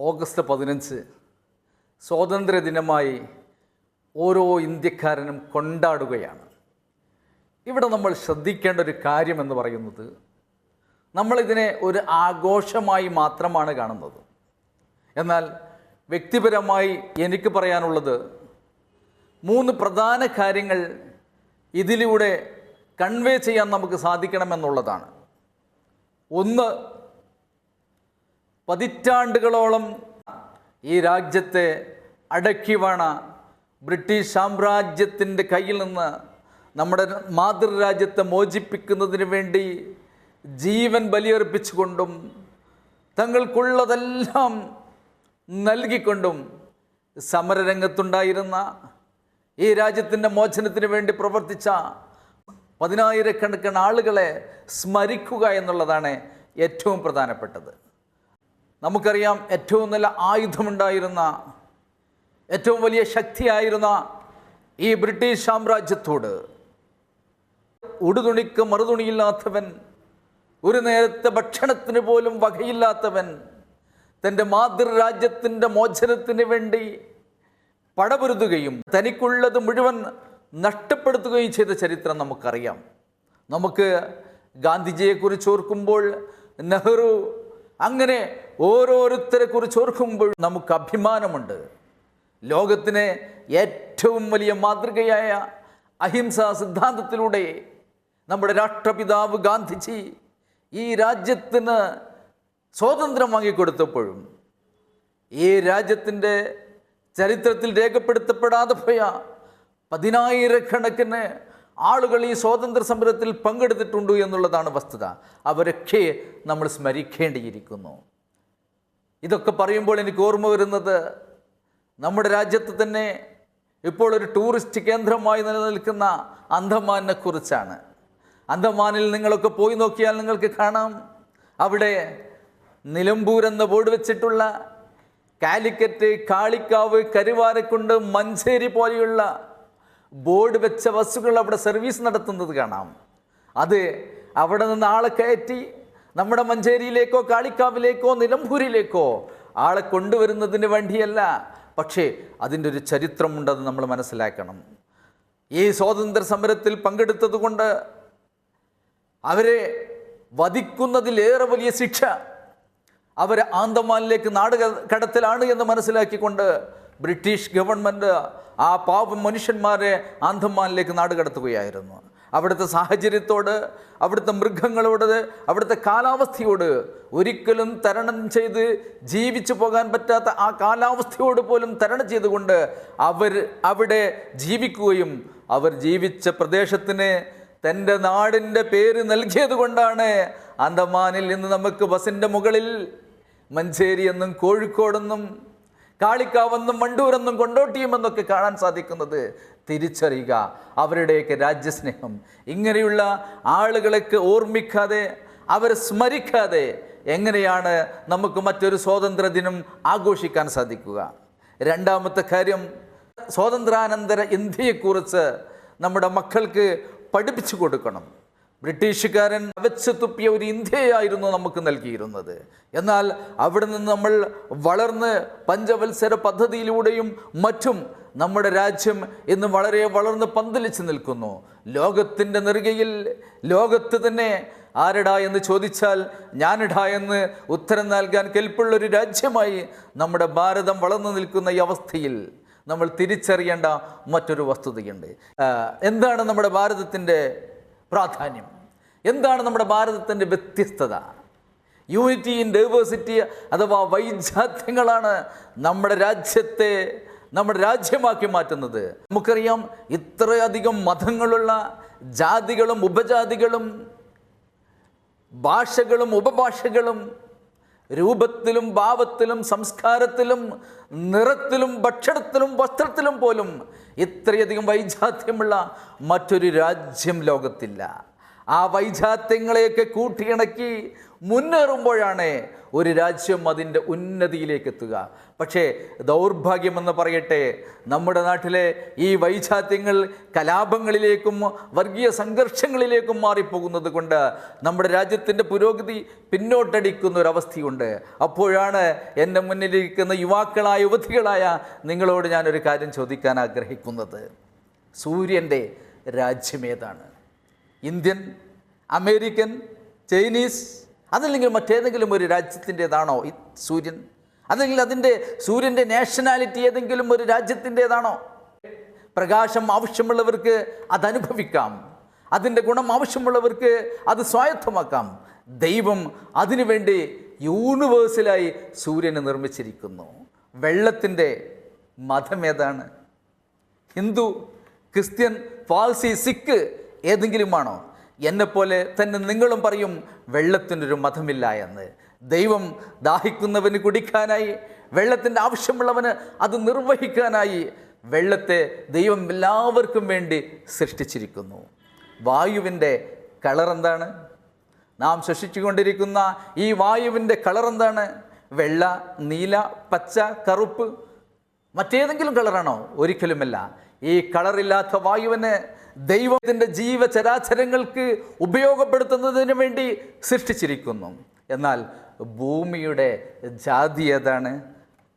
August 15 സ്വാതന്ത്ര്യദിനമായി ഓരോ ഇന്ത്യക്കാരനും കൊണ്ടാടുകയാണ്. ഇവിടെ നമ്മൾ ശ്രദ്ധിക്കേണ്ട ഒരു കാര്യമെന്ന് പറയുന്നത്, നമ്മളിതിനെ ഒരു ആഘോഷമായി മാത്രമാണ് കാണുന്നത്. എന്നാൽ വ്യക്തിപരമായി എനിക്ക് പറയാനുള്ളത് 3 പ്രധാന കാര്യങ്ങൾ ഇതിലൂടെ കൺവേ ചെയ്യാൻ നമുക്ക് സാധിക്കണമെന്നുള്ളതാണ്. ഒന്ന്, പതിറ്റാണ്ടുകളോളം ഈ രാജ്യത്തെ അടക്കി വാണ ബ്രിട്ടീഷ് സാമ്രാജ്യത്തിൻ്റെ കയ്യിൽ നിന്ന് നമ്മുടെ മാതൃരാജ്യത്തെ മോചിപ്പിക്കുന്നതിന് വേണ്ടി ജീവൻ ബലിയർപ്പിച്ചുകൊണ്ടും തങ്ങൾക്കുള്ളതെല്ലാം നൽകിക്കൊണ്ടും സമരരംഗത്തുണ്ടായിരുന്ന ഈ രാജ്യത്തിൻ്റെ മോചനത്തിന് വേണ്ടി പ്രവർത്തിച്ച 10,000-കണക്കിന് ആളുകളെ സ്മരിക്കുക എന്നുള്ളതാണ് ഏറ്റവും പ്രധാനപ്പെട്ടത്. നമുക്കറിയാം, ഏറ്റവും നല്ല ആയുധമുണ്ടായിരുന്ന, ഏറ്റവും വലിയ ശക്തിയായിരുന്ന ഈ ബ്രിട്ടീഷ് സാമ്രാജ്യത്തോട് ഉടുതുണിക്ക് മറുതുണിയില്ലാത്തവൻ, ഒരു നേരത്തെ ഭക്ഷണത്തിന് പോലും വകയില്ലാത്തവൻ, തൻ്റെ മാതൃരാജ്യത്തിൻ്റെ മോചനത്തിന് വേണ്ടി പടപൊരുതുകയും തനിക്കുള്ളത് മുഴുവൻ നഷ്ടപ്പെടുത്തുകയും ചെയ്ത ചരിത്രം നമുക്കറിയാം. നമുക്ക് ഗാന്ധിജിയെക്കുറിച്ച് ഓർക്കുമ്പോൾ, നെഹ്റു, അങ്ങനെ ഓരോരുത്തരെ കുറിച്ച് ഓർക്കുമ്പോൾ നമുക്ക് അഭിമാനമുണ്ട്. ലോകത്തിന് ഏറ്റവും വലിയ മാതൃകയായ അഹിംസാ സിദ്ധാന്തത്തിലൂടെ നമ്മുടെ രാഷ്ട്രപിതാവ് ഗാന്ധിജി ഈ രാജ്യത്തിന് സ്വാതന്ത്ര്യം വാങ്ങിക്കൊടുത്തപ്പോഴും ഈ രാജ്യത്തിൻ്റെ ചരിത്രത്തിൽ രേഖപ്പെടുത്തപ്പെടാതെ പോയ 10,000-കണക്കിന് ആളുകൾ ഈ സ്വാതന്ത്ര്യ സമരത്തിൽ പങ്കെടുത്തിട്ടുണ്ട് എന്നുള്ളതാണ് വസ്തുത. അവരൊക്കെ നമ്മൾ സ്മരിക്കേണ്ടിയിരിക്കുന്നു. ഇതൊക്കെ പറയുമ്പോൾ എനിക്ക് ഓർമ്മ വരുന്നത്, നമ്മുടെ രാജ്യത്ത് തന്നെ ഇപ്പോൾ ഒരു ടൂറിസ്റ്റ് കേന്ദ്രമായി നിലനിൽക്കുന്ന അന്തമാനെ കുറിച്ചാണ്. അന്തമാനിൽ നിങ്ങളൊക്കെ പോയി നോക്കിയാൽ നിങ്ങൾക്ക് കാണാം, അവിടെ നിലമ്പൂർ എന്ന ബോർഡ് വെച്ചിട്ടുള്ള കാലിക്കറ്റ്, കാളിക്കാവ്, കരുവാരക്കുണ്ട്, മഞ്ചേരി പോലെയുള്ള ബോർഡ് വെച്ച ബസ്സുകൾ അവിടെ സർവീസ് നടത്തുന്നത് കാണാം. അത് അവിടെ നിന്ന് ആളെ കയറ്റി നമ്മുടെ മഞ്ചേരിയിലേക്കോ കാളിക്കാവിലേക്കോ നിലമ്പൂരിലേക്കോ ആളെ കൊണ്ടുവരുന്നതിന് വേണ്ടിയല്ല, പക്ഷേ അതിൻ്റെ ഒരു ചരിത്രമുണ്ടെന്ന് നമ്മൾ മനസ്സിലാക്കണം. ഈ സ്വാതന്ത്ര്യ സമരത്തിൽ പങ്കെടുത്തത് കൊണ്ട് അവരെ വധിക്കുന്നതിലേറെ വലിയ ശിക്ഷ അവരെ ആന്തമാനിലേക്ക് കടത്തലാണ് എന്ന് മനസ്സിലാക്കിക്കൊണ്ട് ബ്രിട്ടീഷ് ഗവൺമെൻറ് ആ പാവം മനുഷ്യന്മാരെ ആന്തമാനിലേക്ക് നാടുകടത്തുകയായിരുന്നു. അവിടുത്തെ സാഹചര്യത്തോട്, അവിടുത്തെ മൃഗങ്ങളോട്, അവിടുത്തെ കാലാവസ്ഥയോട് ഒരിക്കലും തരണം ചെയ്ത് ജീവിച്ചു പോകാൻ പറ്റാത്ത ആ കാലാവസ്ഥയോട് പോലും തരണം ചെയ്തുകൊണ്ട് അവർ അവിടെ ജീവിക്കുകയും അവർ ജീവിച്ച പ്രദേശത്തിന് തൻ്റെ നാടിൻ്റെ പേര് നൽകിയത് കൊണ്ടാണ് ആന്തമാനിൽ നിന്ന് നമുക്ക് ബസിൻ്റെ മുകളിൽ മഞ്ചേരി എന്നും കോഴിക്കോടെന്നും കാളിക്കാവെന്നും വണ്ടൂരെന്നും കൊണ്ടോട്ടിയുമെന്നൊക്കെ കാണാൻ സാധിക്കുന്നത്. തിരിച്ചറിയുക അവരുടെയൊക്കെ രാജ്യസ്നേഹം. ഇങ്ങനെയുള്ള ആളുകളൊക്കെ ഓർമ്മിക്കാതെ, അവരെ സ്മരിക്കാതെ എങ്ങനെയാണ് നമുക്ക് മറ്റൊരു സ്വാതന്ത്ര്യ ദിനം ആഘോഷിക്കാൻ സാധിക്കുക? രണ്ടാമത്തെ കാര്യം, സ്വാതന്ത്ര്യാനന്തര ഇന്ത്യയെക്കുറിച്ച് നമ്മുടെ മക്കൾക്ക് പഠിപ്പിച്ചു കൊടുക്കണം. ബ്രിട്ടീഷുകാരൻ വെച്ച് തുപ്പിയ ഒരു ഇന്ത്യയായിരുന്നു നമുക്ക് നൽകിയിരുന്നത്. എന്നാൽ അവിടെ നിന്ന് നമ്മൾ വളർന്ന് പഞ്ചവത്സര പദ്ധതിയിലൂടെയും മറ്റും നമ്മുടെ രാജ്യം ഇന്ന് വളരെ വളർന്ന് പന്തലിച്ച് നിൽക്കുന്നു. ലോകത്തിൻ്റെ നെറുകയിൽ, ലോകത്ത് തന്നെ ആരടാ എന്ന് ചോദിച്ചാൽ ഞാനിടാ എന്ന് ഉത്തരം നൽകാൻ കെൽപ്പുള്ളൊരു രാജ്യമായി നമ്മുടെ ഭാരതം വളർന്നു നിൽക്കുന്ന ഈ അവസ്ഥയിൽ നമ്മൾ തിരിച്ചറിയേണ്ട മറ്റൊരു വസ്തുതയുണ്ട്. എന്താണ് നമ്മുടെ ഭാരതത്തിൻ്റെ പ്രാധാന്യം? എന്താണ് നമ്മുടെ ഭാരതത്തിൻ്റെ വ്യത്യസ്തത? യൂണിറ്റി ഇൻ ഡൈവേഴ്സിറ്റി അഥവാ വൈജാത്യങ്ങളാണ് നമ്മുടെ രാജ്യത്തെ നമ്മുടെ രാജ്യമാക്കി മാറ്റുന്നത്. നമുക്കറിയാം, ഇത്രയധികം മതങ്ങളുള്ള, ജാതികളും ഉപജാതികളും ഭാഷകളും ഉപഭാഷകളും രൂപത്തിലും ഭാവത്തിലും സംസ്കാരത്തിലും നിറത്തിലും ഭക്ഷണത്തിലും വസ്ത്രത്തിലും പോലും ഇത്രയധികം വൈജാത്യമുള്ള മറ്റൊരു രാജ്യം ലോകത്തില്ല. ആ വൈജാത്യങ്ങളെയൊക്കെ കൂട്ടിയിണക്കി മുന്നേറുമ്പോഴാണ് ഒരു രാജ്യം അതിൻ്റെ ഉന്നതിയിലേക്ക് എത്തുക. പക്ഷേ ദൗർഭാഗ്യമെന്ന് പറയട്ടെ, നമ്മുടെ നാട്ടിലെ ഈ വൈജാത്യങ്ങൾ കലാപങ്ങളിലേക്കും വർഗീയ സംഘർഷങ്ങളിലേക്കും മാറിപ്പോകുന്നത് കൊണ്ട് നമ്മുടെ രാജ്യത്തിൻ്റെ പുരോഗതി പിന്നോട്ടടിക്കുന്ന ഒരവസ്ഥയുണ്ട്. അപ്പോഴാണ് എൻ്റെ മുന്നിലിരിക്കുന്ന യുവാക്കളായ യുവതികളായ നിങ്ങളോട് ഞാനൊരു കാര്യം ചോദിക്കാൻ ആഗ്രഹിക്കുന്നത്. സൂര്യൻ്റെ രാജ്യമേതാണ്? ഇന്ത്യൻ, അമേരിക്കൻ, ചൈനീസ്, അതല്ലെങ്കിൽ മറ്റേതെങ്കിലും ഒരു രാജ്യത്തിൻ്റേതാണോ ഈ സൂര്യൻ? അല്ലെങ്കിൽ സൂര്യൻ്റെ നാഷണാലിറ്റി ഏതെങ്കിലും ഒരു രാജ്യത്തിൻ്റേതാണോ? പ്രകാശം ആവശ്യമുള്ളവർക്ക് അതനുഭവിക്കാം, അതിൻ്റെ ഗുണം ആവശ്യമുള്ളവർക്ക് അത് സ്വായത്തമാക്കാം. ദൈവം അതിനുവേണ്ടി യൂണിവേഴ്സലായി സൂര്യനെ നിർമ്മിച്ചിരിക്കുന്നു. വെള്ളത്തിൻ്റെ മതം ഏതാണ്? ഹിന്ദു, ക്രിസ്ത്യൻ, പാഴ്സി, സിഖ് ഏതെങ്കിലുമാണോ? എന്നെപ്പോലെ തന്നെ നിങ്ങളും പറയും വെള്ളത്തിനൊരു മതമില്ല എന്ന്. ദൈവം ദാഹിക്കുന്നവന് കുടിക്കാനായി, വെള്ളത്തിൻ്റെ ആവശ്യമുള്ളവന് അത് നിർവഹിക്കാനായി വെള്ളത്തെ ദൈവം എല്ലാവർക്കും വേണ്ടി സൃഷ്ടിച്ചിരിക്കുന്നു. വായുവിൻ്റെ കളർ എന്താണ്? നാം ശ്വസിച്ചുകൊണ്ടിരിക്കുന്ന ഈ വായുവിൻ്റെ കളർ എന്താണ്? വെള്ള, നീല, പച്ച, കറുപ്പ്, മറ്റേതെങ്കിലും കളറാണോ? ഒരിക്കലുമല്ല. ഈ കളറില്ലാത്ത വായുവിന് ദൈവത്തിൻ്റെ ജീവചരാചരങ്ങൾക്ക് ഉപയോഗപ്പെടുത്തുന്നതിന് വേണ്ടി സൃഷ്ടിച്ചിരിക്കുന്നു. എന്നാൽ ഭൂമിയുടെ ജാതി ഏതാണ്?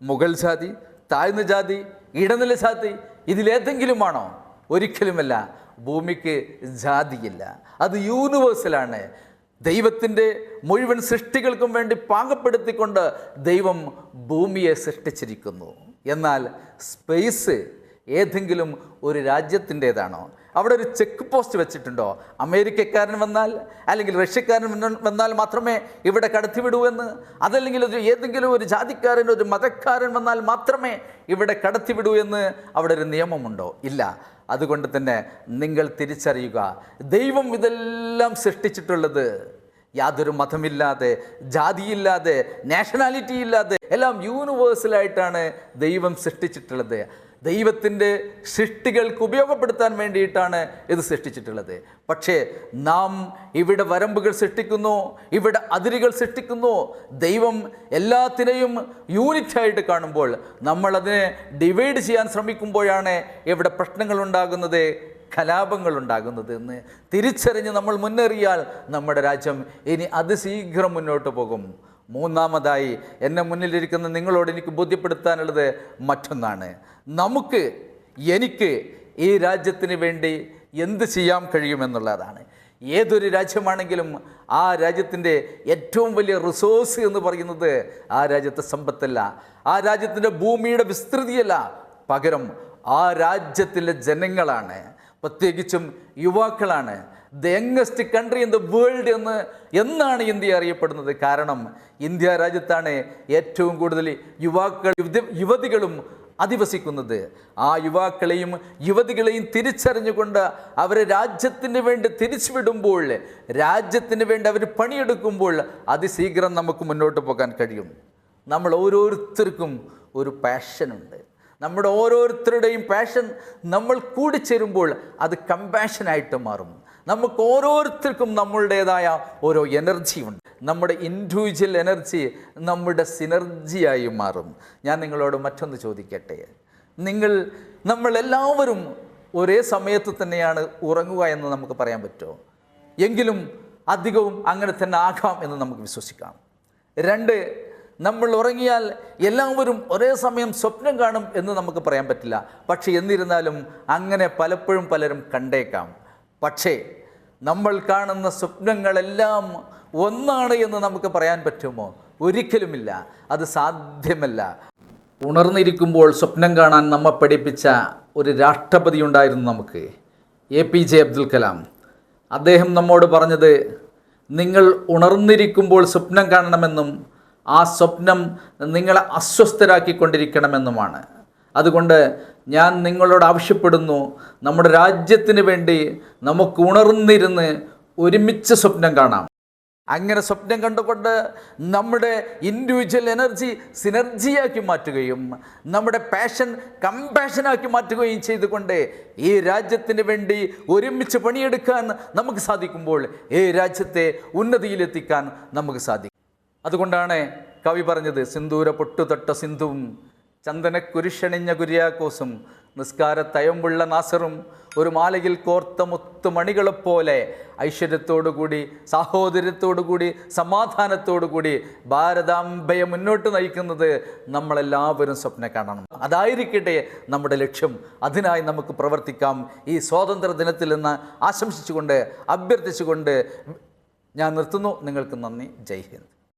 മുഗൾ ജാതി, താഴ്ന്ന ജാതി, ഇടനില ജാതി, ഇതിലേതെങ്കിലുമാണോ? ഒരിക്കലുമല്ല. ഭൂമിക്ക് ജാതിയില്ല, അത് യൂണിവേഴ്സലാണ്. ദൈവത്തിൻ്റെ മുഴുവൻ സൃഷ്ടികൾക്കും വേണ്ടി പാകപ്പെടുത്തിക്കൊണ്ട് ദൈവം ഭൂമിയെ സൃഷ്ടിച്ചിരിക്കുന്നു. എന്നാൽ സ്പേസ് ഏതെങ്കിലും ഒരു രാജ്യത്തിൻ്റേതാണോ? അവിടെ ഒരു ചെക്ക് പോസ്റ്റ് വെച്ചിട്ടുണ്ടോ? അമേരിക്കക്കാരൻ വന്നാൽ അല്ലെങ്കിൽ റഷ്യക്കാരൻ വന്നാൽ മാത്രമേ ഇവിടെ കടത്തിവിടൂ എന്ന്? അതല്ലെങ്കിൽ ഏതെങ്കിലും ഒരു ജാതിക്കാരൻ, ഒരു മതക്കാരൻ വന്നാൽ മാത്രമേ ഇവിടെ കടത്തിവിടൂ എന്ന് അവിടെ ഒരു നിയമമുണ്ടോ? ഇല്ല. അതുകൊണ്ട് തന്നെ നിങ്ങൾ തിരിച്ചറിയുക, ദൈവം ഇതെല്ലാം സൃഷ്ടിച്ചിട്ടുള്ളത് യാതൊരു മതമില്ലാതെ, ജാതിയില്ലാതെ, നാഷണാലിറ്റി ഇല്ലാതെ, എല്ലാം യൂണിവേഴ്സലായിട്ടാണ് ദൈവം സൃഷ്ടിച്ചിട്ടുള്ളത്. ദൈവത്തിൻ്റെ സൃഷ്ടികൾക്ക് ഉപയോഗപ്പെടുത്താൻ വേണ്ടിയിട്ടാണ് ഇത് സൃഷ്ടിച്ചിട്ടുള്ളത്. പക്ഷേ നാം ഇവിടെ വരമ്പുകൾ സൃഷ്ടിക്കുന്നു, ഇവിടെ അതിരുകൾ സൃഷ്ടിക്കുന്നു. ദൈവം എല്ലാത്തിനെയും യൂണിറ്റായിട്ട് കാണുമ്പോൾ നമ്മളതിനെ ഡിവൈഡ് ചെയ്യാൻ ശ്രമിക്കുമ്പോഴാണ് ഇവിടെ പ്രശ്നങ്ങളുണ്ടാകുന്നത്, കലാപങ്ങളുണ്ടാകുന്നത് എന്ന് തിരിച്ചറിഞ്ഞ് നമ്മൾ മുന്നേറിയാൽ നമ്മുടെ രാജ്യം ഇനി അതിശീഘ്രം മുന്നോട്ട് പോകും. മൂന്നാമതായി എന്നെ മുന്നിലിരിക്കുന്ന നിങ്ങളോട് എനിക്ക് ബോധ്യപ്പെടുത്താനുള്ളത് മറ്റൊന്നാണ്. എനിക്ക് ഈ രാജ്യത്തിന് വേണ്ടി എന്ത് ചെയ്യാൻ കഴിയുമെന്നുള്ളതാണ്. ഏതൊരു രാജ്യമാണെങ്കിലും ആ രാജ്യത്തിൻ്റെ ഏറ്റവും വലിയ റിസോഴ്സ് എന്ന് പറയുന്നത് ആ രാജ്യത്തെ സമ്പത്തല്ല, ആ രാജ്യത്തിൻ്റെ ഭൂമിയുടെ വിസ്തൃതിയല്ല, പകരം ആ രാജ്യത്തിലെ ജനങ്ങളാണ്, പ്രത്യേകിച്ചും യുവാക്കളാണ്. The youngest country in the world എന്നാണ് ഇന്ത്യ അറിയപ്പെടുന്നത്. കാരണം ഇന്ത്യ രാജ്യത്താണ് ഏറ്റവും കൂടുതൽ യുവതികളും അധിവസിക്കുന്നത്. ആ യുവാക്കളെയും യുവതികളെയും തിരിച്ചറിഞ്ഞുകൊണ്ട് അവരെ രാജ്യത്തിന് വേണ്ടി തിരിച്ചുവിടുമ്പോൾ, രാജ്യത്തിന് വേണ്ടി അവർ പണിയെടുക്കുമ്പോൾ അതിശീഘ്രം നമുക്ക് മുന്നോട്ട് പോകാൻ കഴിയും. നമ്മൾ ഓരോരുത്തർക്കും ഒരു പാഷനുണ്ട്. നമ്മുടെ ഓരോരുത്തരുടെയും പാഷൻ നമ്മൾ കൂടിച്ചേരുമ്പോൾ അത് കമ്പാഷനായിട്ട് മാറും. നമുക്ക് ഓരോരുത്തർക്കും നമ്മളുടേതായ ഓരോ എനർജിയുണ്ട്. നമ്മുടെ ഇൻഡിവിജ്വൽ എനർജി നമ്മുടെ സിനർജിയായി മാറും. ഞാൻ നിങ്ങളോട് മറ്റൊന്ന് ചോദിക്കട്ടെ. നമ്മളെല്ലാവരും ഒരേ സമയത്ത് തന്നെയാണ് ഉറങ്ങുക എന്ന് നമുക്ക് പറയാൻ പറ്റുമോ? എങ്കിലും അധികവും അങ്ങനെ തന്നെ ആകാം എന്ന് നമുക്ക് വിശ്വസിക്കാം. 2, നമ്മൾ ഉറങ്ങിയാൽ എല്ലാവരും ഒരേ സമയം സ്വപ്നം കാണും എന്ന് നമുക്ക് പറയാൻ പറ്റില്ല. പക്ഷേ എന്നിരുന്നാലും അങ്ങനെ പലപ്പോഴും പലരും കണ്ടേക്കാം. പക്ഷേ നമ്മൾ കാണുന്ന സ്വപ്നങ്ങളെല്ലാം ഒന്നാണ് എന്ന് നമുക്ക് പറയാൻ പറ്റുമോ? ഒരിക്കലുമില്ല, അത് സാധ്യമല്ല. ഉണർന്നിരിക്കുമ്പോൾ സ്വപ്നം കാണാൻ നമ്മെ പഠിപ്പിച്ച ഒരു രാഷ്ട്രപതി ഉണ്ടായിരുന്നു നമുക്ക്, APJ അബ്ദുൽ കലാം. അദ്ദേഹം നമ്മോട് പറഞ്ഞത്, നിങ്ങൾ ഉണർന്നിരിക്കുമ്പോൾ സ്വപ്നം കാണണമെന്നും ആ സ്വപ്നം നിങ്ങളെ അസ്വസ്ഥരാക്കിക്കൊണ്ടിരിക്കണമെന്നുമാണ്. അതുകൊണ്ട് ഞാൻ നിങ്ങളോട് ആവശ്യപ്പെടുന്നു, നമ്മുടെ രാജ്യത്തിന് വേണ്ടി നമുക്ക് ഉണർന്നിരുന്ന് ഒരുമിച്ച് സ്വപ്നം കാണാം. അങ്ങനെ സ്വപ്നം കണ്ടുകൊണ്ട് നമ്മുടെ ഇൻഡിവിജ്വൽ എനർജി സിനർജിയാക്കി മാറ്റുകയും നമ്മുടെ പാഷൻ കമ്പാഷനാക്കി മാറ്റുകയും ചെയ്തുകൊണ്ട് ഈ രാജ്യത്തിന് വേണ്ടി ഒരുമിച്ച് പണിയെടുക്കാൻ നമുക്ക് സാധിക്കുമ്പോൾ ഈ രാജ്യത്തെ ഉന്നതിയിലെത്തിക്കാൻ നമുക്ക് സാധിക്കും. അതുകൊണ്ടാണ് കവി പറഞ്ഞത്, സിന്ദൂര പൊട്ടുതൊട്ട സിന്ധുവും ചന്ദനക്കുരിശണിഞ്ഞ കുര്യാക്കോസും നിസ്കാരത്തയമ്പുള്ള നാസറും ഒരു മാലയിൽ കോർത്ത മുത്തുമണികളെപ്പോലെ ഐശ്വര്യത്തോടുകൂടി സാഹോദര്യത്തോടുകൂടി സമാധാനത്തോടുകൂടി ഭാരതാംബയെ മുന്നോട്ട് നയിക്കുന്നത് നമ്മളെല്ലാവരും സ്വപ്നം കാണണം. അതായിരിക്കട്ടെ നമ്മുടെ ലക്ഷ്യം. അതിനായി നമുക്ക് പ്രവർത്തിക്കാം. ഈ സ്വാതന്ത്ര്യ ദിനത്തിൽ നിന്ന് ആശംസിച്ചുകൊണ്ട് അഭ്യർത്ഥിച്ചുകൊണ്ട് ഞാൻ നിർത്തുന്നു. നിങ്ങൾക്ക് നന്ദി. ജയ് ഹിന്ദ്.